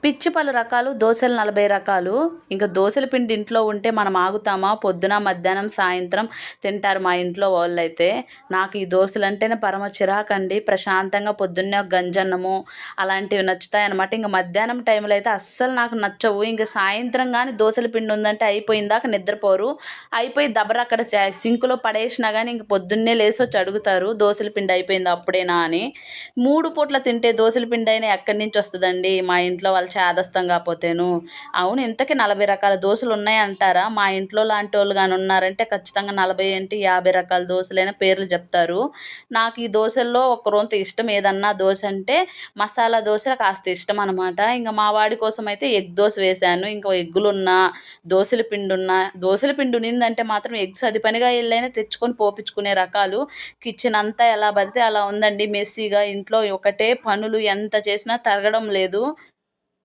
పిచ్చి పలు రకాలు దోసలు 40 రకాలు. ఇంక దోసల పిండి ఇంట్లో ఉంటే మనం ఆగుతామా? పొద్దున, మధ్యాహ్నం, సాయంత్రం తింటారు మా ఇంట్లో వాళ్ళైతే. నాకు ఈ దోసలంటేనే పరమ చిరాకండి. ప్రశాంతంగా పొద్దున్నే ఒక గంజన్నము అలాంటివి నచ్చుతాయనమాట. ఇంక మధ్యాహ్నం టైంలో అయితే అస్సలు నాకు నచ్చవు. ఇంక సాయంత్రం గానీ దోసల పిండి ఉందంటే అయిపోయిందాక నిద్రపోరు. అయిపోయి దబర అక్కడ సింకులో పడేసినా గానీ ఇంక పొద్దున్నే లేసొచ్చి అడుగుతారు, దోసల పిండి అయిపోయిందా అప్పుడేనా అని. 3 పూట్ల తింటే దోసల పిండైనా ఎక్కడి నుంచొస్తదండి? మా ఇంట్లో వాళ్ళు చేదస్తం కాపోతేను. అవును, ఇంతకీ 40 రకాల దోసలున్నాయంటారా? మా ఇంట్లో లాంటోళ్ళు గాని ఉన్నారంటే ఖచ్చితంగా 40 ఏంటి 50 రకాల దోసలైన పేర్లు జెప్తారు. నాకు ఈ దోసల్లో ఒక రొంత ఇష్టం ఏదన్నా దోసంటే మసాలా దోస కాస్త ఇష్టమనమాట. ఇంక మా వాడి కోసమయితే ఎగ్ దోస వేశాను. ఇంక ఎగ్గులున్నా, దోసల పిండి ఉనిందంటే మాత్రం ఎగ్స్ అది పనిగా ఎళ్ళైనా తెచ్చుకొని పోపిచ్చుకునే రకాలు. కిచెన్ అంతా ఎలా పడితే అలా ఉందండి మెస్సీగా. ఇంట్లో ఒకటే పనులు ఎంత చేసినా తరగడం లేదు.